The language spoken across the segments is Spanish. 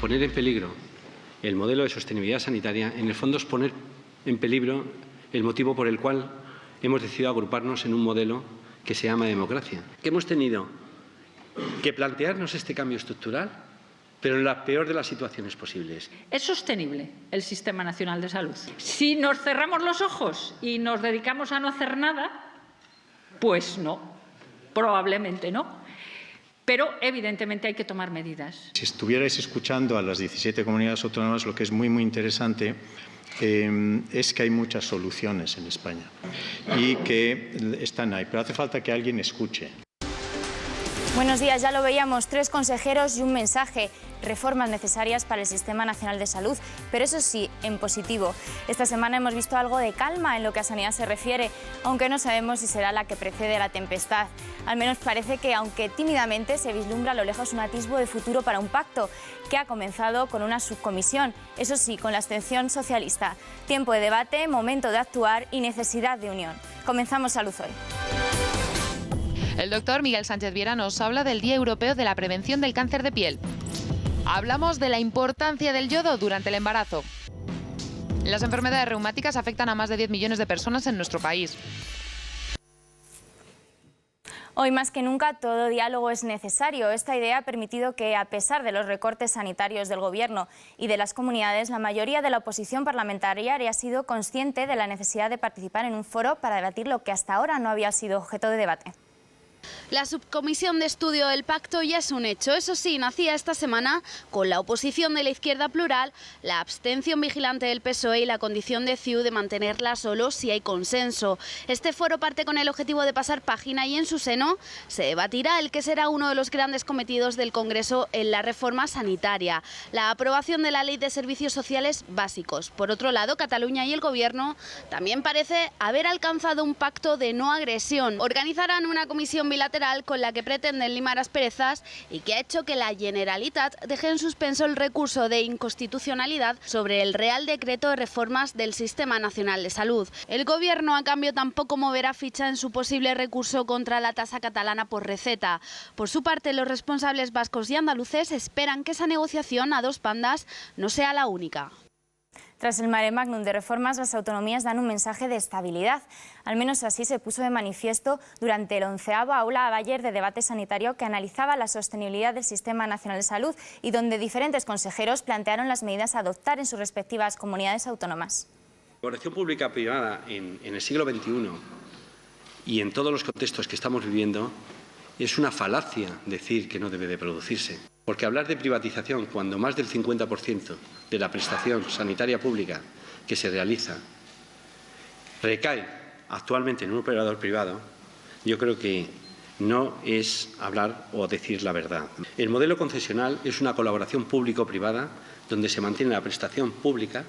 poner en peligro el modelo de sostenibilidad sanitaria, en el fondo es poner en peligro el motivo por el cual hemos decidido agruparnos en un modelo que se llama democracia. Que hemos tenido que plantearnos este cambio estructural, pero en la peor de las situaciones posibles. ¿Es sostenible el Sistema Nacional de Salud? Si nos cerramos los ojos y nos dedicamos a no hacer nada, pues no, probablemente no. Pero, evidentemente, hay que tomar medidas. Si estuvierais escuchando a las 17 comunidades autónomas, lo que es muy interesante es que hay muchas soluciones en España y que están ahí, pero hace falta que alguien escuche. Buenos días, ya lo veíamos, 3 consejeros y un mensaje, reformas necesarias para el Sistema Nacional de Salud, pero eso sí, en positivo. Esta semana hemos visto algo de calma en lo que a sanidad se refiere, aunque no sabemos si será la que precede a la tempestad. Al menos parece que, aunque tímidamente, se vislumbra a lo lejos un atisbo de futuro para un pacto, que ha comenzado con una subcomisión, eso sí, con la abstención socialista. Tiempo de debate, momento de actuar y necesidad de unión. Comenzamos Salud Hoy. El doctor Miguel Sánchez Viera nos habla del Día Europeo de la Prevención del Cáncer de Piel. Hablamos de la importancia del yodo durante el embarazo. Las enfermedades reumáticas afectan a más de 10 millones de personas en nuestro país. Hoy más que nunca todo diálogo es necesario. Esta idea ha permitido que, a pesar de los recortes sanitarios del Gobierno y de las comunidades, la mayoría de la oposición parlamentaria haya sido consciente de la necesidad de participar en un foro para debatir lo que hasta ahora no había sido objeto de debate. La subcomisión de estudio del pacto ya es un hecho. Eso sí, nacía esta semana con la oposición de la izquierda plural, la abstención vigilante del PSOE y la condición de CiU de mantenerla solo si hay consenso. Este foro parte con el objetivo de pasar página y en su seno se debatirá el que será uno de los grandes cometidos del Congreso en la reforma sanitaria, la aprobación de la Ley de Servicios Sociales Básicos. Por otro lado, Cataluña y el Gobierno también parece haber alcanzado un pacto de no agresión. Organizarán una comisión bilateral con la que pretenden limar asperezas y que ha hecho que la Generalitat deje en suspenso el recurso de inconstitucionalidad sobre el Real Decreto de Reformas del Sistema Nacional de Salud. El Gobierno, a cambio, tampoco moverá ficha en su posible recurso contra la tasa catalana por receta. Por su parte, los responsables vascos y andaluces esperan que esa negociación a 2 bandas no sea la única. Tras el mare magnum de reformas, las autonomías dan un mensaje de estabilidad. Al menos así se puso de manifiesto durante el 11º Aula Bayer de debate sanitario que analizaba la sostenibilidad del Sistema Nacional de Salud y donde diferentes consejeros plantearon las medidas a adoptar en sus respectivas comunidades autónomas. La colaboración pública-privada en el siglo XXI y en todos los contextos que estamos viviendo es una falacia decir que no debe de producirse. Porque hablar de privatización cuando más del 50% de la prestación sanitaria pública que se realiza recae actualmente en un operador privado, yo creo que no es hablar o decir la verdad. El modelo concesional es una colaboración público-privada donde se mantiene la prestación pública,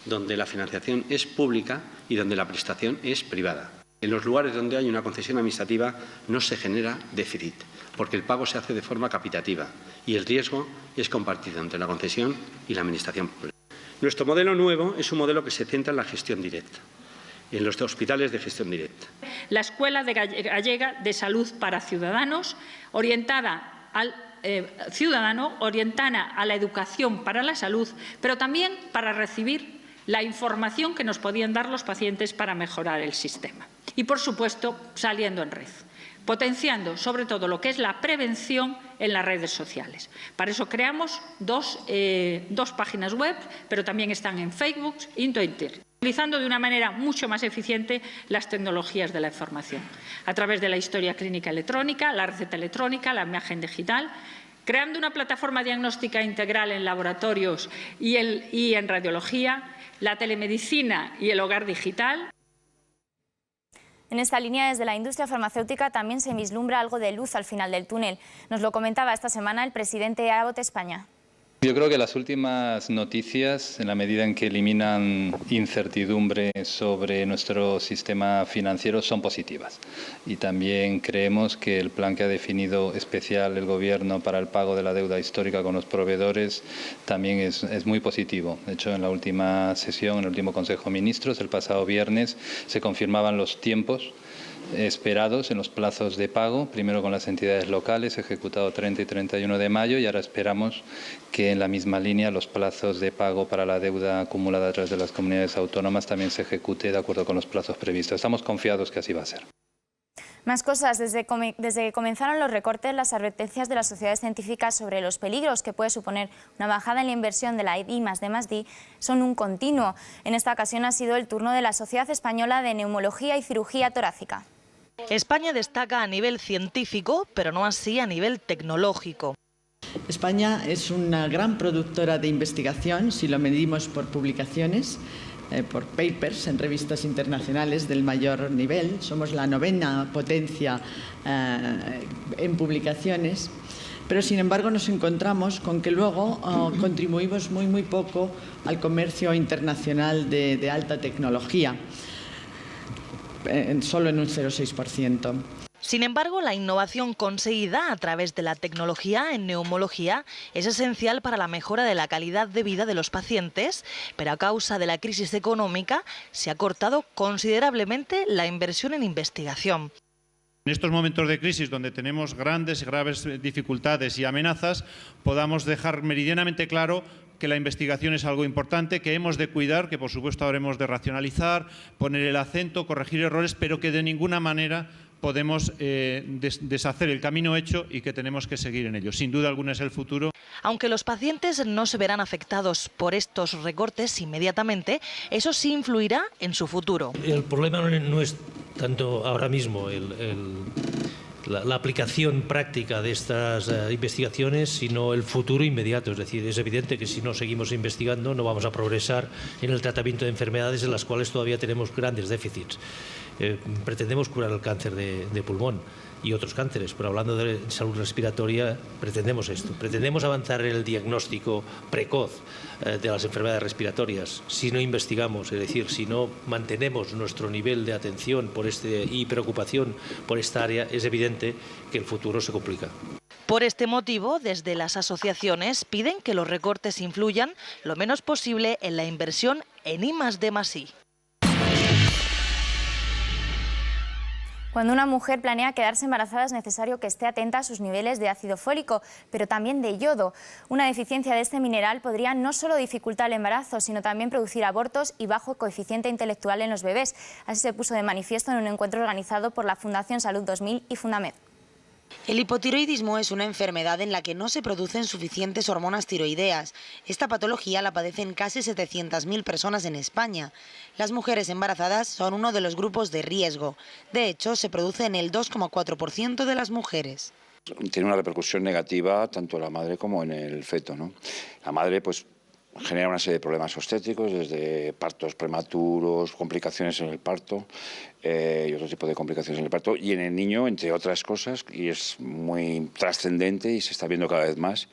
donde la financiación es pública y donde la prestación es privada. En los lugares donde hay una concesión administrativa no se genera déficit, porque el pago se hace de forma capitativa y el riesgo es compartido entre la concesión y la Administración pública. Nuestro modelo nuevo es un modelo que se centra en la gestión directa, en los hospitales de gestión directa. La Escuela Gallega de Salud para Ciudadanos, orientada al ciudadano, orientada a la educación para la salud, pero también para recibir la información que nos podían dar los pacientes para mejorar el sistema. Y, por supuesto, saliendo en red, potenciando sobre todo lo que es la prevención en las redes sociales. Para eso creamos dos páginas web, pero también están en Facebook y en Twitter, utilizando de una manera mucho más eficiente las tecnologías de la información, a través de la historia clínica electrónica, la receta electrónica, la imagen digital, creando una plataforma diagnóstica integral en laboratorios y en radiología, la telemedicina y el hogar digital. En esta línea, desde la industria farmacéutica también se vislumbra algo de luz al final del túnel. Nos lo comentaba esta semana el presidente de Abbott España. Yo creo que las últimas noticias, en la medida en que eliminan incertidumbre sobre nuestro sistema financiero, son positivas. Y también creemos que el plan que ha definido especial el Gobierno para el pago de la deuda histórica con los proveedores también es muy positivo. De hecho, en la última sesión, en el último Consejo de Ministros, el pasado viernes, se confirmaban los tiempos esperados en los plazos de pago, primero con las entidades locales, ejecutado 30 y 31 de mayo, y ahora esperamos que en la misma línea los plazos de pago para la deuda acumulada a través de las comunidades autónomas también se ejecute de acuerdo con los plazos previstos. Estamos confiados que así va a ser. Más cosas. Desde que comenzaron los recortes, las advertencias de las sociedades científicas sobre los peligros que puede suponer una bajada en la inversión de la I+D+D son un continuo. En esta ocasión ha sido el turno de la Sociedad Española de Neumología y Cirugía Torácica. España destaca a nivel científico, pero no así a nivel tecnológico. España es una gran productora de investigación, si lo medimos por publicaciones, por papers en revistas internacionales del mayor nivel. Somos la 9ª potencia en publicaciones, pero sin embargo nos encontramos con que luego contribuimos muy poco al comercio internacional de alta tecnología, solo en un 0,6%. Sin embargo, la innovación conseguida a través de la tecnología en neumología es esencial para la mejora de la calidad de vida de los pacientes, pero a causa de la crisis económica se ha cortado considerablemente la inversión en investigación. En estos momentos de crisis, donde tenemos grandes y graves dificultades y amenazas, podamos dejar meridianamente claro que la investigación es algo importante, que hemos de cuidar, que por supuesto habremos de racionalizar, poner el acento, corregir errores, pero que de ninguna manera podemos deshacer el camino hecho y que tenemos que seguir en ello. Sin duda alguna es el futuro. Aunque los pacientes no se verán afectados por estos recortes inmediatamente, eso sí influirá en su futuro. El problema no es tanto ahora mismo la aplicación práctica de estas investigaciones, sino el futuro inmediato. Es decir, es evidente que si no seguimos investigando no vamos a progresar en el tratamiento de enfermedades en las cuales todavía tenemos grandes déficits. Pretendemos curar el cáncer de pulmón y otros cánceres, pero hablando de salud respiratoria pretendemos esto. Pretendemos avanzar en el diagnóstico precoz de las enfermedades respiratorias. Si no investigamos, es decir, si no mantenemos nuestro nivel de atención y preocupación por esta área, es evidente que el futuro se complica. Por este motivo, desde las asociaciones piden que los recortes influyan lo menos posible en la inversión en I+D+I. Cuando una mujer planea quedarse embarazada es necesario que esté atenta a sus niveles de ácido fólico, pero también de yodo. Una deficiencia de este mineral podría no solo dificultar el embarazo, sino también producir abortos y bajo coeficiente intelectual en los bebés. Así se puso de manifiesto en un encuentro organizado por la Fundación Salud 2000 y Fundamed. El hipotiroidismo es una enfermedad en la que no se producen suficientes hormonas tiroideas. Esta patología la padecen casi 700.000 personas en España. Las mujeres embarazadas son uno de los grupos de riesgo. De hecho, se produce en el 2,4% de las mujeres. Tiene una repercusión negativa tanto en la madre como en el feto, ¿no? La madre, pues, genera una serie de problemas obstétricos, desde partos prematuros, complicaciones en el parto y otro tipo de complicaciones en el parto. Y en el niño, entre otras cosas, y es muy trascendente y se está viendo cada vez más,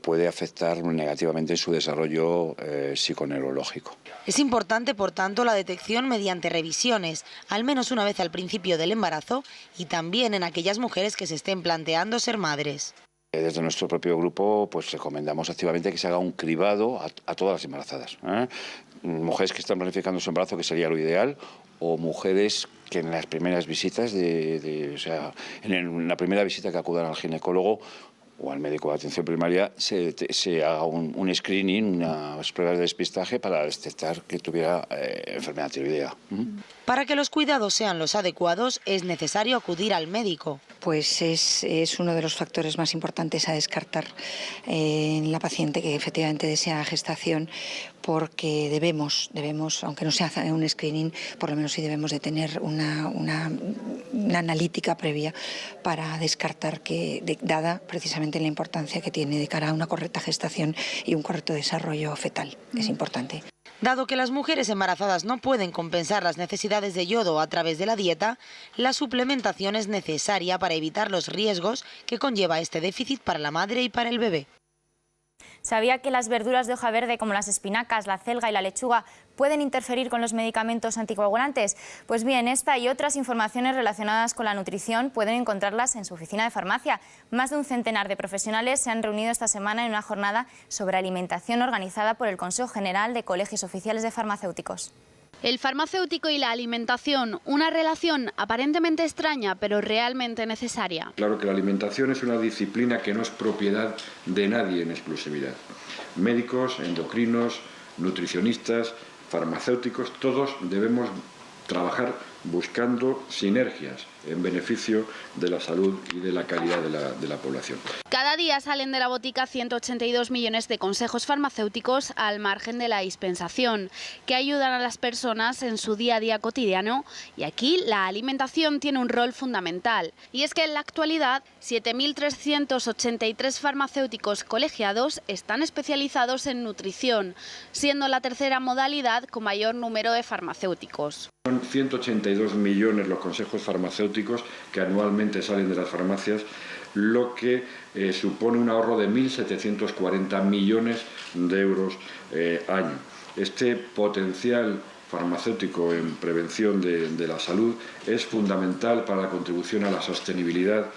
puede afectar negativamente su desarrollo psiconeurológico. Es importante, por tanto, la detección mediante revisiones, al menos una vez al principio del embarazo y también en aquellas mujeres que se estén planteando ser madres. Desde nuestro propio grupo pues recomendamos activamente que se haga un cribado a todas las embarazadas, mujeres que están planificando su embarazo, que sería lo ideal, o mujeres que en las primeras visitas, en la primera visita que acudan al ginecólogo o al médico de atención primaria, se haga un screening, unas pruebas de despistaje para detectar que tuviera enfermedad tiroidea. Para que los cuidados sean los adecuados, es necesario acudir al médico. Pues es uno de los factores más importantes a descartar en la paciente que efectivamente desea gestación, porque debemos, aunque no se haga un screening, por lo menos sí debemos de tener una analítica previa para descartar dada precisamente la importancia que tiene de cara a una correcta gestación y un correcto desarrollo fetal. Es importante. Dado que las mujeres embarazadas no pueden compensar las necesidades de yodo a través de la dieta, la suplementación es necesaria para evitar los riesgos que conlleva este déficit para la madre y para el bebé. ¿Sabía que las verduras de hoja verde como las espinacas, la acelga y la lechuga pueden interferir con los medicamentos anticoagulantes? Pues bien, esta y otras informaciones relacionadas con la nutrición pueden encontrarlas en su oficina de farmacia. Más de un centenar de profesionales se han reunido esta semana en una jornada sobre alimentación organizada por el Consejo General de Colegios Oficiales de Farmacéuticos. El farmacéutico y la alimentación, una relación aparentemente extraña, pero realmente necesaria. Claro que la alimentación es una disciplina que no es propiedad de nadie en exclusividad. Médicos, endocrinos, nutricionistas, farmacéuticos, todos debemos trabajar buscando sinergias en beneficio de la salud y de la calidad de la población. Cada día salen de la botica 182 millones de consejos farmacéuticos al margen de la dispensación, que ayudan a las personas en su día a día cotidiano, y aquí la alimentación tiene un rol fundamental. Y es que en la actualidad 7.383 farmacéuticos colegiados están especializados en nutrición, siendo la tercera modalidad con mayor número de farmacéuticos. Son 182 millones los consejos farmacéuticos que anualmente salen de las farmacias, lo que supone un ahorro de 1.740 millones de euros año. Este potencial farmacéutico en prevención de la salud es fundamental para la contribución a la sostenibilidad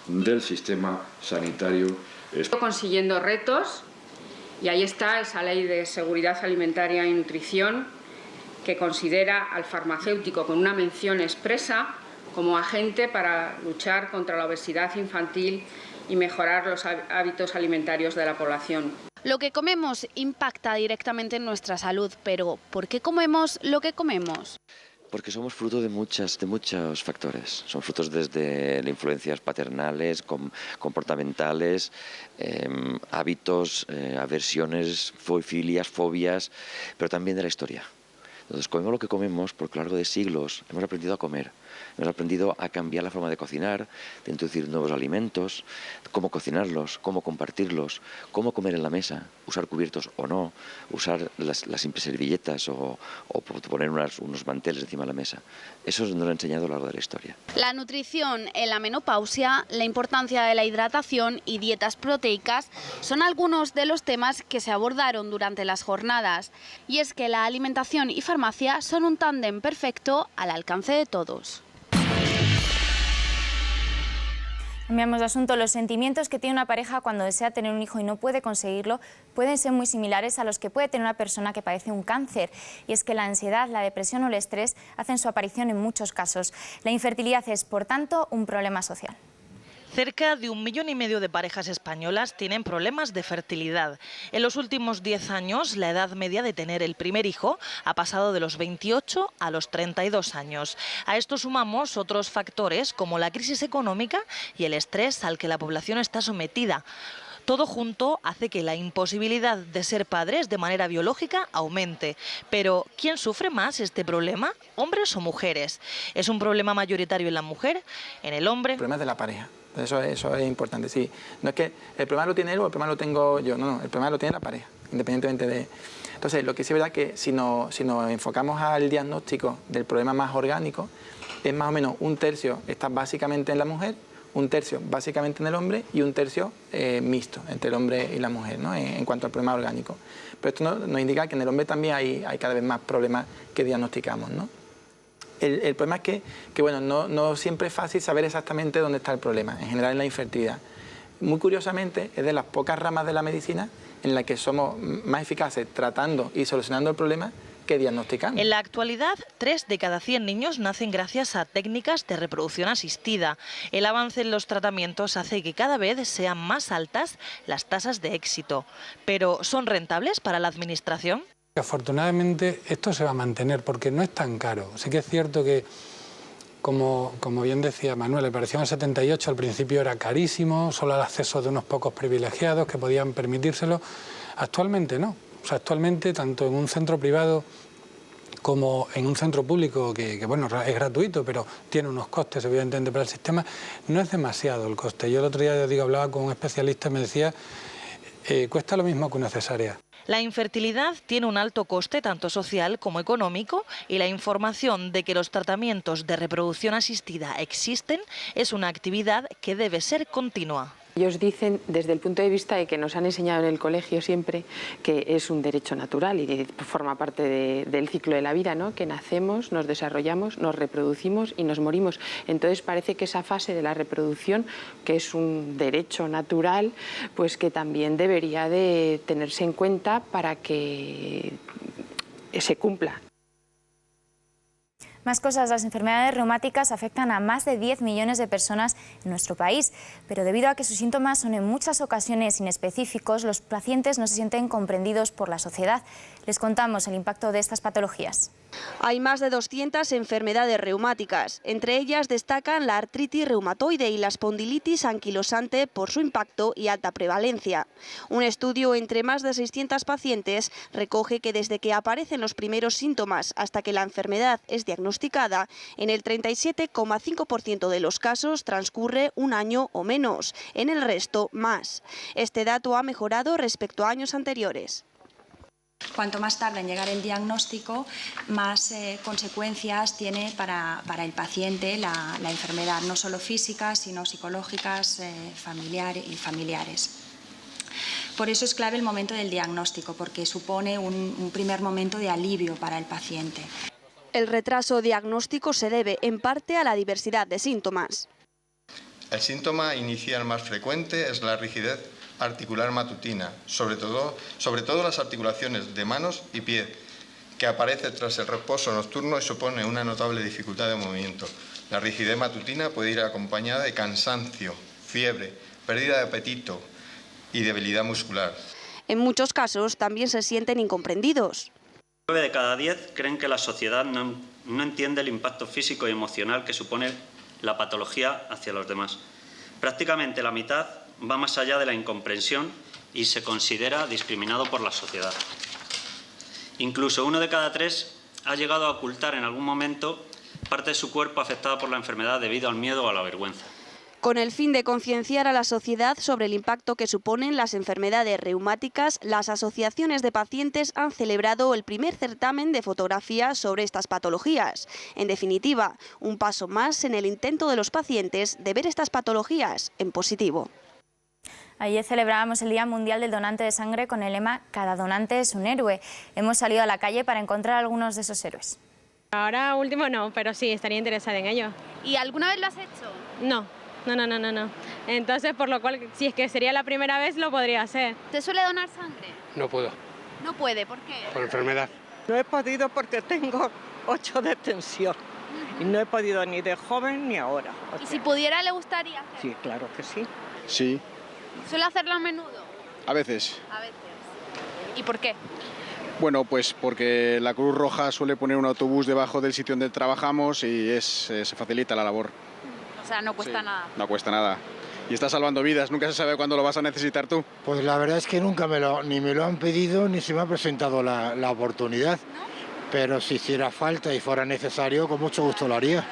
del sistema sanitario. Consiguiendo retos, y ahí está esa ley de seguridad alimentaria y nutrición, que considera al farmacéutico con una mención expresa como agente para luchar contra la obesidad infantil y mejorar los hábitos alimentarios de la población. Lo que comemos impacta directamente en nuestra salud, pero ¿por qué comemos lo que comemos? Porque somos fruto de muchos factores. Son frutos desde influencias paternales, comportamentales, hábitos, aversiones, filias, fobias, pero también de la historia. Entonces comemos lo que comemos porque a lo largo de siglos hemos aprendido a comer. Hemos aprendido a cambiar la forma de cocinar, de introducir nuevos alimentos, cómo cocinarlos, cómo compartirlos, cómo comer en la mesa, usar cubiertos o no, usar las simples servilletas o poner unos manteles encima de la mesa. Eso nos lo ha enseñado a lo largo de la historia. La nutrición en la menopausia, la importancia de la hidratación y dietas proteicas son algunos de los temas que se abordaron durante las jornadas. Y es que la alimentación y farmacia son un tándem perfecto al alcance de todos. Cambiamos de asunto. Los sentimientos que tiene una pareja cuando desea tener un hijo y no puede conseguirlo pueden ser muy similares a los que puede tener una persona que padece un cáncer. Y es que la ansiedad, la depresión o el estrés hacen su aparición en muchos casos. La infertilidad es, por tanto, un problema social. Cerca de 1,5 millones de parejas españolas tienen problemas de fertilidad. En los últimos 10 años, la edad media de tener el primer hijo ha pasado de los 28 a los 32 años. A esto sumamos otros factores como la crisis económica y el estrés al que la población está sometida. Todo junto hace que la imposibilidad de ser padres de manera biológica aumente. Pero, ¿quién sufre más este problema? ¿Hombres o mujeres? ¿Es un problema mayoritario en la mujer? ¿En el hombre? El problema es de la pareja. Eso es importante, sí. No es que el problema lo tiene él o el problema lo tengo yo, no, el problema lo tiene la pareja, independientemente de... Entonces, lo que sí es verdad que si nos enfocamos al diagnóstico del problema más orgánico, es más o menos 1/3 está básicamente en la mujer, 1/3 básicamente en el hombre y 1/3 mixto entre el hombre y la mujer, ¿no? En cuanto al problema orgánico. Pero esto nos indica que en el hombre también hay cada vez más problemas que diagnosticamos, ¿no? El problema es que bueno, no siempre es fácil saber exactamente dónde está el problema, en general en la infertilidad. Muy curiosamente, es de las pocas ramas de la medicina en la que somos más eficaces tratando y solucionando el problema que diagnosticando. En la actualidad, 3 de cada 100 niños nacen gracias a técnicas de reproducción asistida. El avance en los tratamientos hace que cada vez sean más altas las tasas de éxito. Pero, ¿son rentables para la administración? Afortunadamente esto se va a mantener porque no es tan caro. Sí que es cierto que, como bien decía Manuel, el Operación 78 al principio era carísimo, solo al acceso de unos pocos privilegiados que podían permitírselo. Actualmente no. O sea, actualmente tanto en un centro privado como en un centro público que bueno, es gratuito, pero tiene unos costes evidentemente para el sistema, no es demasiado el coste. Yo el otro día, hablaba con un especialista y me decía, cuesta lo mismo que una cesárea. La infertilidad tiene un alto coste tanto social como económico y la información de que los tratamientos de reproducción asistida existen es una actividad que debe ser continua. Ellos dicen, desde el punto de vista de que nos han enseñado en el colegio siempre, que es un derecho natural y que forma parte del ciclo de la vida, ¿no? Que nacemos, nos desarrollamos, nos reproducimos y nos morimos. Entonces parece que esa fase de la reproducción, que es un derecho natural, pues que también debería de tenerse en cuenta para que se cumpla. Más cosas, las enfermedades reumáticas afectan a más de 10 millones de personas en nuestro país, pero debido a que sus síntomas son en muchas ocasiones inespecíficos, los pacientes no se sienten comprendidos por la sociedad. Les contamos el impacto de estas patologías. Hay más de 200 enfermedades reumáticas. Entre ellas destacan la artritis reumatoide y la espondilitis anquilosante por su impacto y alta prevalencia. Un estudio entre más de 600 pacientes recoge que desde que aparecen los primeros síntomas hasta que la enfermedad es diagnosticada, en el 37,5% de los casos transcurre un año o menos, en el resto más. Este dato ha mejorado respecto a años anteriores. Cuanto más tarda en llegar el diagnóstico, más consecuencias tiene para el paciente la enfermedad, no solo físicas, sino psicológicas, familiares. Por eso es clave el momento del diagnóstico, porque supone un primer momento de alivio para el paciente. El retraso diagnóstico se debe en parte a la diversidad de síntomas. El síntoma inicial más frecuente es la rigidez articular matutina, sobre todo las articulaciones de manos y pie, que aparece tras el reposo nocturno y supone una notable dificultad de movimiento. La rigidez matutina puede ir acompañada de cansancio, fiebre, pérdida de apetito y debilidad muscular. En muchos casos también se sienten incomprendidos. 9 de cada 10 creen que la sociedad no entiende el impacto físico y emocional que supone la patología hacia los demás. Prácticamente la mitad va más allá de la incomprensión y se considera discriminado por la sociedad. Incluso 1 de cada 3 ha llegado a ocultar en algún momento parte de su cuerpo afectada por la enfermedad debido al miedo o a la vergüenza. Con el fin de concienciar a la sociedad sobre el impacto que suponen las enfermedades reumáticas, las asociaciones de pacientes han celebrado el primer certamen de fotografía sobre estas patologías. En definitiva, un paso más en el intento de los pacientes de ver estas patologías en positivo. Ayer celebrábamos el Día Mundial del Donante de Sangre con el lema "Cada donante es un héroe". Hemos salido a la calle para encontrar algunos de esos héroes. Ahora último no, pero sí, estaría interesada en ello. ¿Y alguna vez lo has hecho? No. Entonces, por lo cual, si es que sería la primera vez, lo podría hacer. ¿Te suele donar sangre? No puedo. No puede, ¿por qué? Por enfermedad. No he podido porque tengo 8 de tensión. Y no he podido ni de joven ni ahora. ¿Y si pudiera, le gustaría hacer? Sí, claro que sí. Sí. ¿Suele hacerlo a menudo? A veces. A veces. ¿Y por qué? Bueno, pues porque la Cruz Roja suele poner un autobús debajo del sitio donde trabajamos y se facilita la labor. O sea, no cuesta nada. No cuesta nada. Y está salvando vidas, nunca se sabe cuándo lo vas a necesitar tú. Pues la verdad es que nunca ni me lo han pedido ni se me ha presentado la oportunidad. ¿No? Pero si hiciera falta y fuera necesario, con mucho gusto lo haría.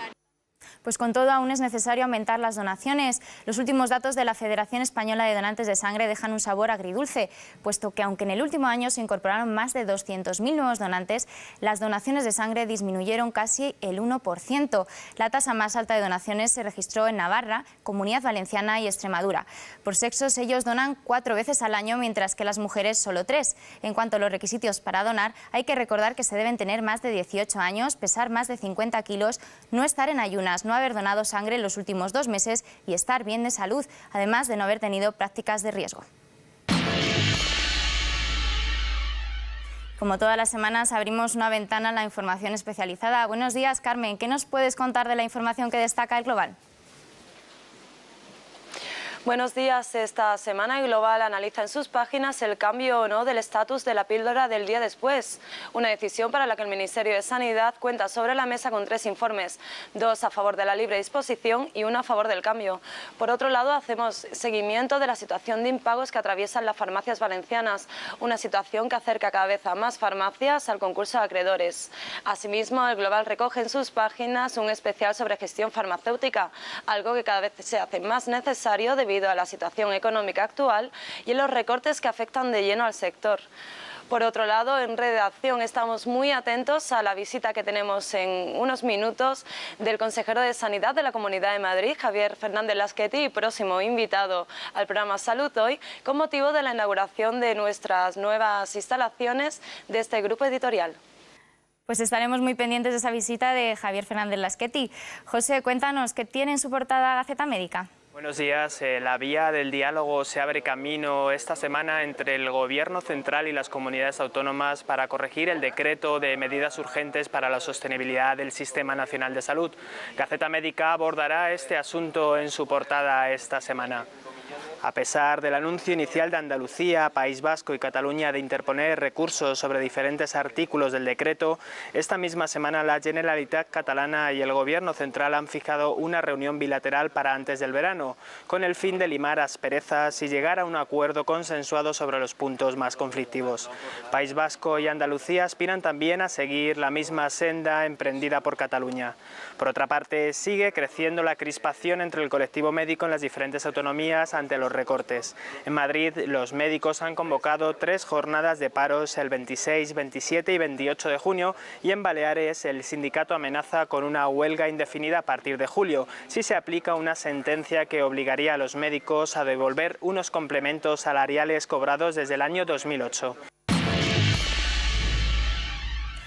Pues con todo aún es necesario aumentar las donaciones. Los últimos datos de la Federación Española de Donantes de Sangre dejan un sabor agridulce, puesto que aunque en el último año se incorporaron más de 200.000 nuevos donantes, las donaciones de sangre disminuyeron casi el 1%. La tasa más alta de donaciones se registró en Navarra, Comunidad Valenciana y Extremadura. Por sexos, ellos donan 4 veces al año, mientras que las mujeres solo 3. En cuanto a los requisitos para donar, hay que recordar que se deben tener más de 18 años, pesar más de 50 kilos, no estar en ayunas, no haber donado sangre en los últimos 2 meses y estar bien de salud, además de no haber tenido prácticas de riesgo. Como todas las semanas, abrimos una ventana a la información especializada. Buenos días, Carmen. ¿Qué nos puedes contar de la información que destaca el Global? Buenos días. Esta semana Global analiza en sus páginas el cambio o no del estatus de la píldora del día después. Una decisión para la que el Ministerio de Sanidad cuenta sobre la mesa con 3 informes, 2 a favor de la libre disposición y 1 a favor del cambio. Por otro lado, hacemos seguimiento de la situación de impagos que atraviesan las farmacias valencianas, una situación que acerca cada vez a más farmacias al concurso de acreedores. Asimismo, el Global recoge en sus páginas un especial sobre gestión farmacéutica, algo que cada vez se hace más necesario debido a la situación económica actual y en los recortes que afectan de lleno al sector. Por otro lado, en redacción estamos muy atentos a la visita que tenemos en unos minutos del consejero de Sanidad de la Comunidad de Madrid, Javier Fernández Laschetti, y próximo invitado al programa Salud Hoy, con motivo de la inauguración de nuestras nuevas instalaciones de este grupo editorial. Pues estaremos muy pendientes de esa visita de Javier Fernández Laschetti. José, cuéntanos, ¿qué tiene en su portada Gaceta Médica? Buenos días. La vía del diálogo se abre camino esta semana entre el Gobierno central y las comunidades autónomas para corregir el decreto de medidas urgentes para la sostenibilidad del Sistema Nacional de Salud. Gaceta Médica abordará este asunto en su portada esta semana. A pesar del anuncio inicial de Andalucía, País Vasco y Cataluña de interponer recursos sobre diferentes artículos del decreto, esta misma semana la Generalitat catalana y el Gobierno central han fijado una reunión bilateral para antes del verano, con el fin de limar asperezas y llegar a un acuerdo consensuado sobre los puntos más conflictivos. País Vasco y Andalucía aspiran también a seguir la misma senda emprendida por Cataluña. Por otra parte, sigue creciendo la crispación entre el colectivo médico en las diferentes autonomías ante los recortes. En Madrid, los médicos han convocado 3 jornadas de paros el 26, 27 y 28 de junio y en Baleares el sindicato amenaza con una huelga indefinida a partir de julio, si se aplica una sentencia que obligaría a los médicos a devolver unos complementos salariales cobrados desde el año 2008.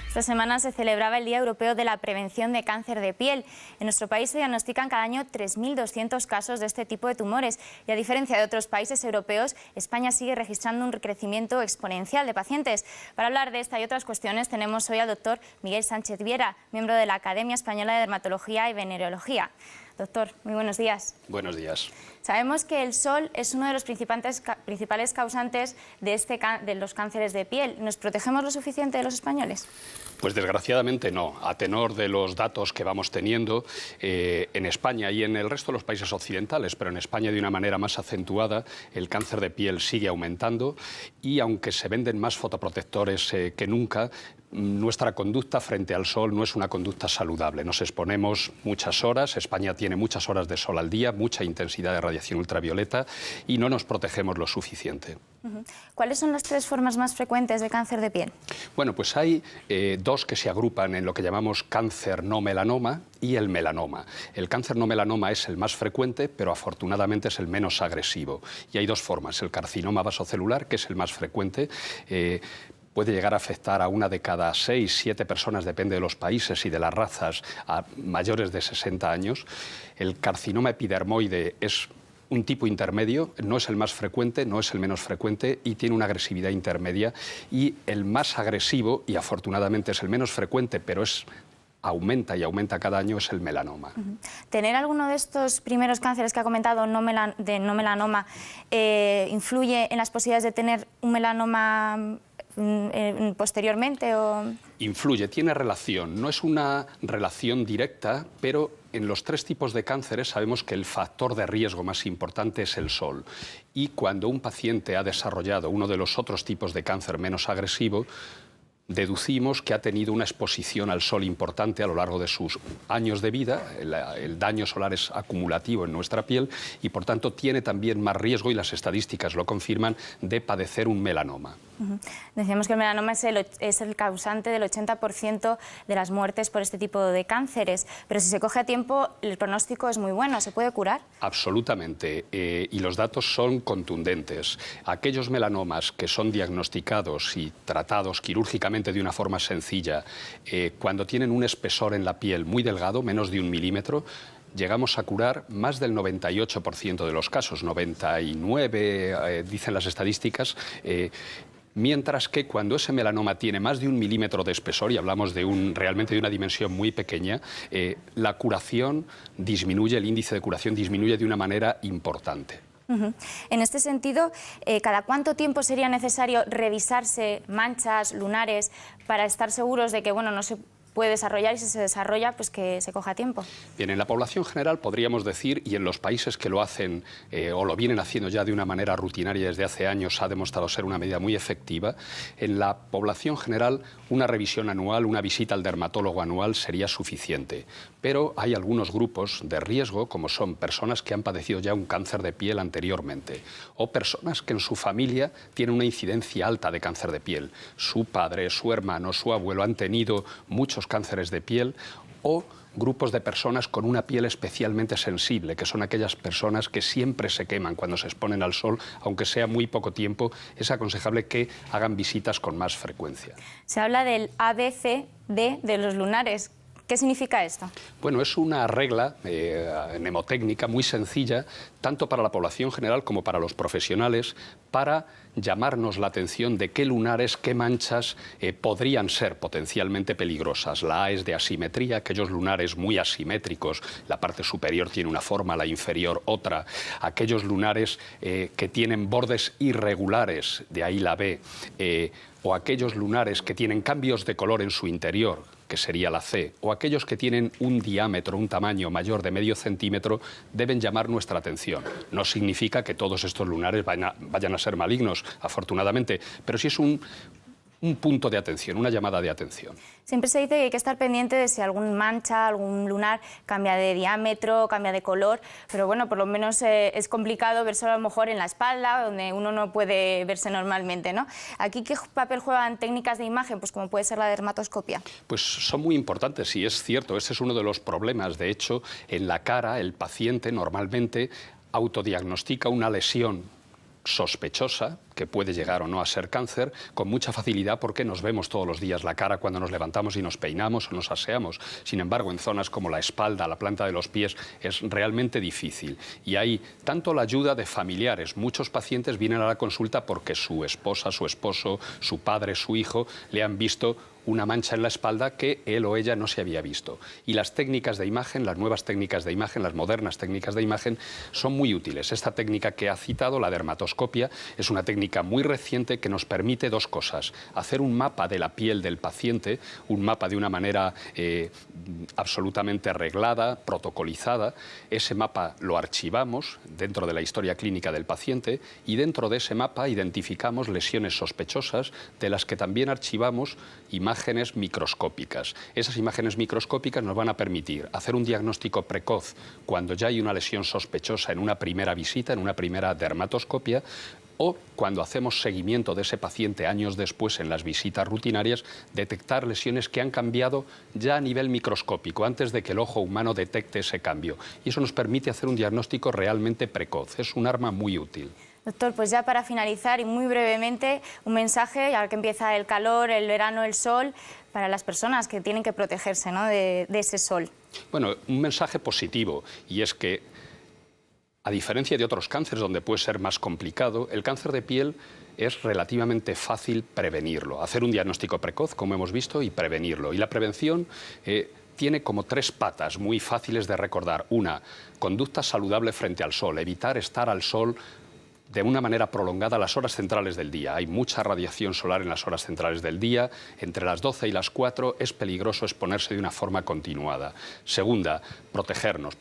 Esta semana se celebraba el Día Europeo de la Prevención de Cáncer de Piel. En nuestro país se diagnostican cada año 3.200 casos de este tipo de tumores y, a diferencia de otros países europeos, España sigue registrando un crecimiento exponencial de pacientes. Para hablar de esta y otras cuestiones tenemos hoy al doctor Miguel Sánchez Viera, miembro de la Academia Española de Dermatología y Venerología. Doctor, muy buenos días. Buenos días. Sabemos que el sol es uno de los principales causantes de los cánceres de piel. ¿Nos protegemos lo suficiente de los españoles? Pues desgraciadamente no. A tenor de los datos que vamos teniendo en España y en el resto de los países occidentales, pero en España de una manera más acentuada, el cáncer de piel sigue aumentando y aunque se venden más fotoprotectores que nunca, nuestra conducta frente al sol no es una conducta saludable. Nos exponemos muchas horas, España tiene muchas horas de sol al día, mucha intensidad de radiación ultravioleta y no nos protegemos lo suficiente. ¿Cuáles son las 3 formas más frecuentes de cáncer de piel? Bueno, pues hay 2 que se agrupan en lo que llamamos cáncer no melanoma y el melanoma. El cáncer no melanoma es el más frecuente, pero afortunadamente es el menos agresivo. Y hay 2 formas, el carcinoma vasocelular, que es el más frecuente, puede llegar a afectar a 1 de cada 6, 7 personas, depende de los países y de las razas, a mayores de 60 años. El carcinoma epidermoide es un tipo intermedio, no es el más frecuente, no es el menos frecuente y tiene una agresividad intermedia. Y el más agresivo, y afortunadamente es el menos frecuente, pero aumenta y aumenta cada año, es el melanoma. ¿Tener alguno de estos primeros cánceres que ha comentado de no melanoma influye en las posibilidades de tener un melanoma posteriormente? Influye, tiene relación. No es una relación directa, pero en los 3 tipos de cánceres sabemos que el factor de riesgo más importante es el sol. Y cuando un paciente ha desarrollado uno de los otros tipos de cáncer menos agresivo, deducimos que ha tenido una exposición al sol importante a lo largo de sus años de vida. El daño solar es acumulativo en nuestra piel y, por tanto, tiene también más riesgo, y las estadísticas lo confirman, de padecer un melanoma. Decíamos que el melanoma es el causante del 80% de las muertes por este tipo de cánceres, pero si se coge a tiempo, el pronóstico es muy bueno. ¿Se puede curar? Absolutamente, y los datos son contundentes. Aquellos melanomas que son diagnosticados y tratados quirúrgicamente de una forma sencilla, cuando tienen un espesor en la piel muy delgado, menos de 1 milímetro, llegamos a curar más del 98% de los casos, 99 dicen las estadísticas, mientras que cuando ese melanoma tiene más de 1 milímetro de espesor, y hablamos realmente de una dimensión muy pequeña, la curación disminuye, el índice de curación disminuye de una manera importante. En este sentido, ¿cada cuánto tiempo sería necesario revisarse manchas, lunares, para estar seguros de que no se puede desarrollar, y si se desarrolla, pues que se coja a tiempo? Bien, en la población general podríamos decir, y en los países que lo hacen o lo vienen haciendo ya de una manera rutinaria desde hace años, ha demostrado ser una medida muy efectiva. En la población general, una revisión anual, una visita al dermatólogo anual sería suficiente. Pero hay algunos grupos de riesgo, como son personas que han padecido ya un cáncer de piel anteriormente, o personas que en su familia tienen una incidencia alta de cáncer de piel. Su padre, su hermano, su abuelo han tenido muchos cánceres de piel, o grupos de personas con una piel especialmente sensible, que son aquellas personas que siempre se queman cuando se exponen al sol, aunque sea muy poco tiempo. Es aconsejable que hagan visitas con más frecuencia. Se habla del ABCD de los lunares. ¿Qué significa esto? Bueno, es una regla mnemotécnica muy sencilla, tanto para la población general como para los profesionales, para llamarnos la atención de qué lunares, qué manchas podrían ser potencialmente peligrosas. La A es de asimetría, aquellos lunares muy asimétricos, la parte superior tiene una forma, la inferior otra. Aquellos lunares que tienen bordes irregulares, de ahí la B, o aquellos lunares que tienen cambios de color en su interior, que sería la C, o aquellos que tienen un diámetro, un tamaño mayor de medio centímetro, deben llamar nuestra atención. No significa que todos estos lunares vayan a ser malignos, afortunadamente, pero sí es un punto de atención, una llamada de atención. Siempre se dice que hay que estar pendiente de si algún mancha, algún lunar cambia de diámetro, cambia de color, pero bueno, por lo menos es complicado verse a lo mejor en la espalda, donde uno no puede verse normalmente, ¿no? Aquí, ¿qué papel juegan técnicas de imagen? Pues como puede ser la dermatoscopia. Pues son muy importantes, y es cierto, ese es uno de los problemas. De hecho, en la cara el paciente normalmente autodiagnostica una lesión sospechosa, que puede llegar o no a ser cáncer, con mucha facilidad porque nos vemos todos los días la cara cuando nos levantamos y nos peinamos o nos aseamos. Sin embargo, en zonas como la espalda, la planta de los pies, es realmente difícil. Y hay tanto la ayuda de familiares. Muchos pacientes vienen a la consulta porque su esposa, su esposo, su padre, su hijo le han visto una mancha en la espalda que él o ella no se había visto. Y las técnicas de imagen, las nuevas técnicas de imagen, las modernas técnicas de imagen, son muy útiles. Esta técnica que ha citado, la dermatoscopia, es una técnica muy reciente que nos permite dos cosas: hacer un mapa de la piel del paciente, un mapa de una manera absolutamente arreglada, protocolizada. Ese mapa lo archivamos dentro de la historia clínica del paciente y dentro de ese mapa identificamos lesiones sospechosas, de las que también archivamos imágenes microscópicas. Esas imágenes microscópicas nos van a permitir hacer un diagnóstico precoz cuando ya hay una lesión sospechosa en una primera visita, en una primera dermatoscopia, o cuando hacemos seguimiento de ese paciente años después en las visitas rutinarias, detectar lesiones que han cambiado ya a nivel microscópico, antes de que el ojo humano detecte ese cambio. Y eso nos permite hacer un diagnóstico realmente precoz. Es un arma muy útil. Doctor, pues ya para finalizar y muy brevemente, un mensaje, ya que empieza el calor, el verano, el sol, para las personas que tienen que protegerse, ¿no?, de ese sol. Bueno, un mensaje positivo, y es que, a diferencia de otros cánceres donde puede ser más complicado, el cáncer de piel es relativamente fácil prevenirlo. Hacer un diagnóstico precoz, como hemos visto, y prevenirlo. Y la prevención tiene como tres patas muy fáciles de recordar. Una, conducta saludable frente al sol, evitar estar al sol de una manera prolongada las horas centrales del día. Hay mucha radiación solar en las horas centrales del día. Entre las 12 y las 4 es peligroso exponerse de una forma continuada. Segunda, protegernos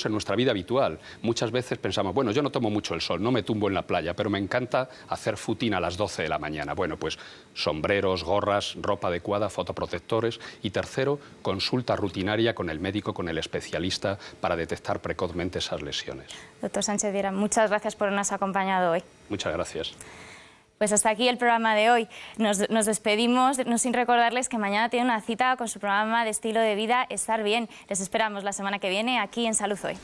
en nuestra vida habitual. Muchas veces pensamos, bueno, yo no tomo mucho el sol, no me tumbo en la playa, pero me encanta hacer footing a las 12 de la mañana. Bueno, pues sombreros, gorras, ropa adecuada, fotoprotectores. Y tercero, consulta rutinaria con el médico, con el especialista, para detectar precozmente esas lesiones. Doctor Sánchez Viera, muchas gracias por habernos acompañado hoy. Muchas gracias. Pues hasta aquí el programa de hoy. Nos despedimos, no sin recordarles que mañana tiene una cita con su programa de estilo de vida Estar Bien. Les esperamos la semana que viene aquí en Salud Hoy.